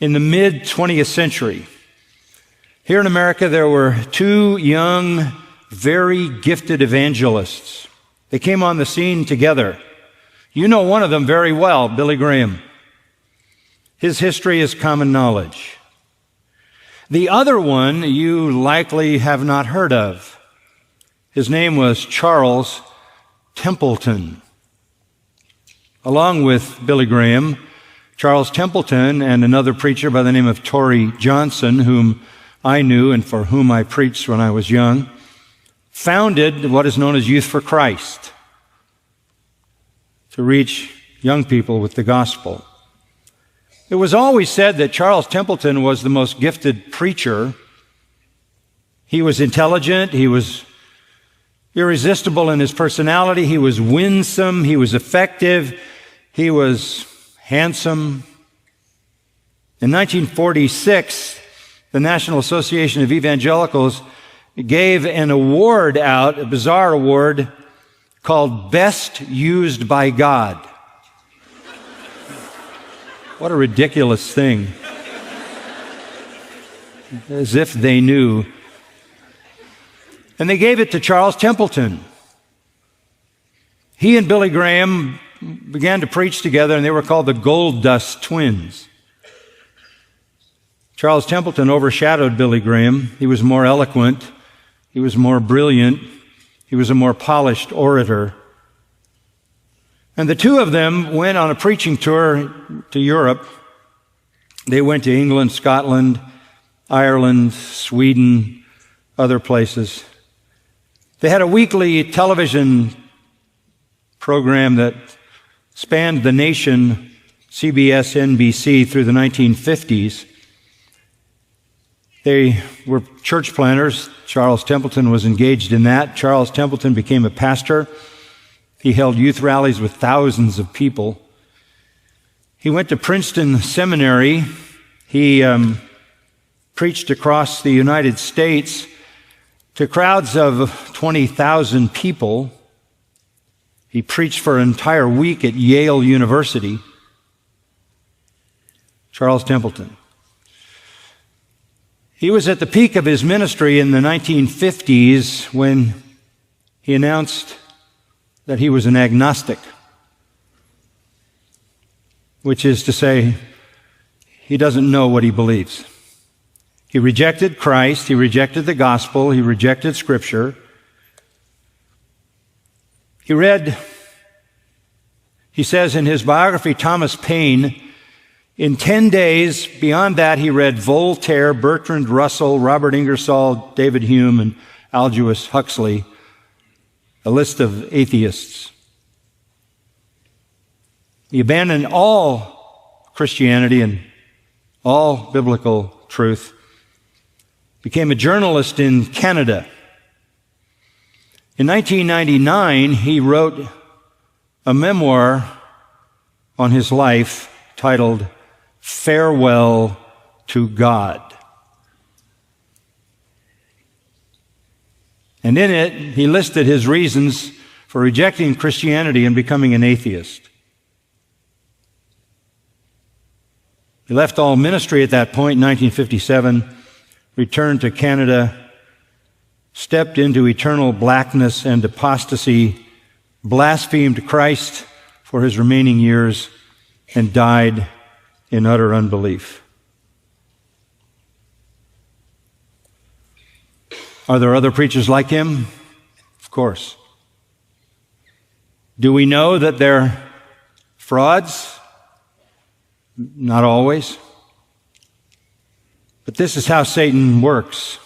in the mid-20th century. Here in America, there were two young, very gifted evangelists. They came on the scene together. You know one of them very well, Billy Graham. His history is common knowledge. The other one you likely have not heard of. His name was Charles Templeton. Along with Billy Graham, Charles Templeton and another preacher by the name of Torrey Johnson, whom I knew and for whom I preached when I was young, founded what is known as Youth for Christ to reach young people with the gospel. It was always said that Charles Templeton was the most gifted preacher. He was intelligent, he was irresistible in his personality, he was winsome, he was effective, he was handsome. In 1946, the National Association of Evangelicals gave an award out, a bizarre award, called Best Used by God. What a ridiculous thing. As if they knew. And they gave it to Charles Templeton. He and Billy Graham began to preach together, and they were called the Gold Dust Twins. Charles Templeton overshadowed Billy Graham. He was more eloquent. He was more brilliant. He was a more polished orator. And the two of them went on a preaching tour to Europe. They went to England, Scotland, Ireland, Sweden, other places. They had a weekly television program that spanned the nation, CBS, NBC, through the 1950s. They were church planners. Charles Templeton was engaged in that. Charles Templeton became a pastor. He held youth rallies with thousands of people. He went to Princeton Seminary. He preached across the United States to crowds of 20,000 people. He preached for an entire week at Yale University. Charles Templeton. He was at the peak of his ministry in the 1950s when he announced that he was an agnostic, which is to say, he doesn't know what he believes. He rejected Christ, he rejected the gospel, he rejected Scripture. He says in his biography, Thomas Paine, in 10 days, beyond that, he read Voltaire, Bertrand Russell, Robert Ingersoll, David Hume, and Aldous Huxley, a list of atheists. He abandoned all Christianity and all biblical truth, became a journalist in Canada. In 1999, he wrote a memoir on his life titled Farewell to God. And in it, he listed his reasons for rejecting Christianity and becoming an atheist. He left all ministry at that point in 1957, returned to Canada, stepped into eternal blackness and apostasy, blasphemed Christ for his remaining years, and died in utter unbelief. Are there other preachers like him? Of course. Do we know that they're frauds? Not always. But this is how Satan works.